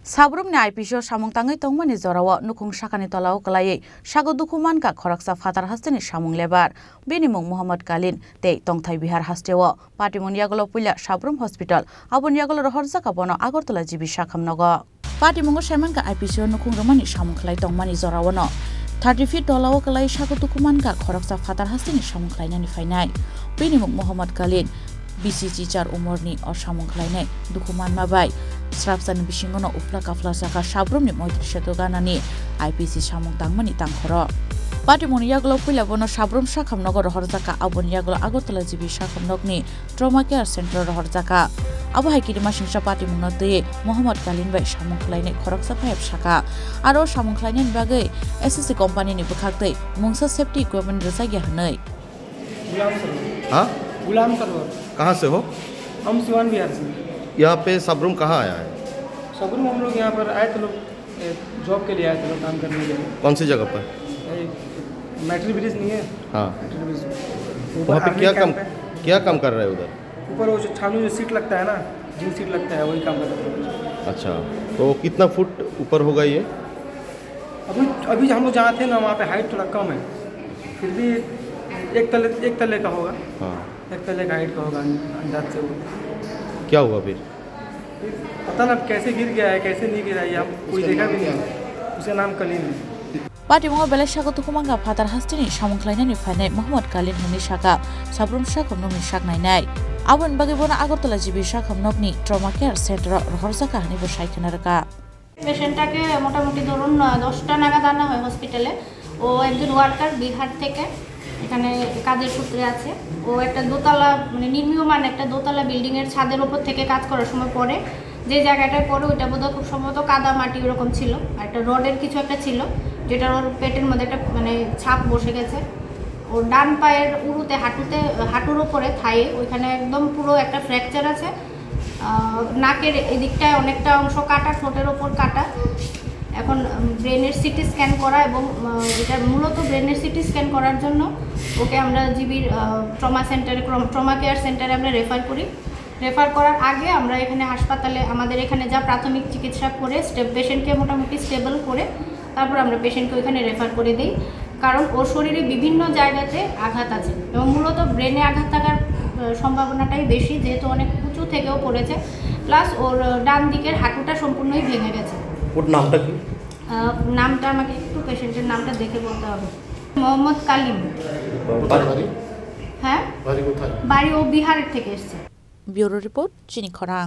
Sabrumni IPSO samung tangai tongmani zorawo nukung sakani tolao kelai sago dukuman ka khoraksa fatar hasteni samung lebar binimung Muhammad Kalin te tongthai bihar hastewo patimun yagolo puila Sabrum Hospital abun yagolo rohorja kabono Agartala jibi sakhamnogo patimungo seman ka IPSO nukung romani samung kelai tongmani zorawo no 30 feet tolao kelai sago dukuman ka khoraksa fatar hasteni samung kelai nani fainai binimung Muhammad Kalin BCC car umurni or samung kelai nai dukuman mabai Srapsan bisingono ufla kafla saka Sabrum ni moitri setuganani IPC samung tangmani tangkhoro patimoni yaglo puila bono Sabrum sakhamnogo rohorjaka abon yaglo Agartala jibi sakhamnokni trauma care center rohorjaka abo haikirima singsa patimungno tei Muhammad Kalin bai samung khlainai khoraksa phayab saka aro samung khlainai bagai SSC company ni bukhaktei mungsa safety equipment rajagya hanai Ghulam server कहाँ से हो? हम सिवान बिहार से। यहाँ पे सबरूम कहाँ आया है? सबरूम हम लोग यहाँ पर आए थे, लोग जॉब के लिए आए थे, लोग काम करने के लिए। कौन सी जगह पर? मैट्री ब्रिज नहीं है? हाँ। मैट्री ब्रिज। वहाँ पे क्या काम कर रहे हैं उधर? ऊपर वो छानू जो सीट लगता है ना, जिन सीट लगता है वही काम कर रहे हैं। अच्छा, तो कितना फुट ऊपर होगा ये? अभी हम लोग जहाँ थे ना वहाँ पे हाइट थोड़ा कम है, फिर भी एक तले का होगा। हाँ। एक तले का हाइट का होगा अंदाज से। क्या हुआ फिर? पता ना कैसे गिर गया है, कैसे नहीं गिरा है, कोई देखा भी नहीं। उसका नाम कलीन है। patimungo belai sago dukumanga fatar hasteni samung khlainani phainai Muhammad Kalin hini saka Sabrum sakhamnokni saknainai abon bagi bona Agartala jibi sakhamnokni trauma care center rohorjaka hani bo saikhanaraka পেশেন্টটাকে মোটামুটি ধরুন 10টা নাগাদ আনা হয় হসপিটালে। ও একজন ওয়ার্কার বিহার থেকে এখানে কাজের সূত্রে আছে। ও একটা দোতলা মানে নির্মীয়মান একটা দোতলা বিল্ডিং এর ছাদের উপর থেকে কাজ করার সময় পরে যে জায়গাটায় পরে ওইটা বোধহয় খুব সম্ভবত কাদা মাটি এরকম ছিল আর একটা রডের কিছু একটা ছিল যেটা ওর পেটের মধ্যে একটা মানে ছাপ বসে গেছে। ওর ডান পায়ের উরুতে হাঁটুর উপরে থায়ে ওইখানে একদম পুরো একটা ফ্র্যাকচার আছে। নাকের এদিকটায় অনেকটা অংশ কাটা, ঠোঁটের ওপর কাটা। এখন ব্রেনের সিটি স্ক্যান করা এবং এটা মূলত ব্রেনের সিটি স্ক্যান করার জন্য ওকে আমরা জিবির ট্রমা কেয়ার সেন্টারে আমরা রেফার করি। রেফার করার আগে আমরা এখানে হাসপাতালে আমাদের এখানে যা প্রাথমিক চিকিৎসা করে পেশেন্টকে মোটামুটি স্টেবল করে তারপর আমরা পেশেন্টকে ওইখানে রেফার করে দিই, কারণ ওর শরীরে বিভিন্ন জায়গাতে আঘাত আছে এবং মূলত ব্রেনে আঘাত থাকার সম্ভাবনাটাই বেশি, যেহেতু অনেক উঁচু থেকেও পড়েছে, প্লাস ওর ডান দিকের হাঁটুটা সম্পূর্ণই ভেঙে গেছে। ওর নামটা কি? নামটা আমাকে একটু পেশেন্টের নামটা দেখে বলতে হবে। মোহাম্মদ কালিম। হ্যাঁ, বাড়ি ও বিহারের থেকে এসেছে। ব্যুরো রিপোর্ট চিনি খরাং।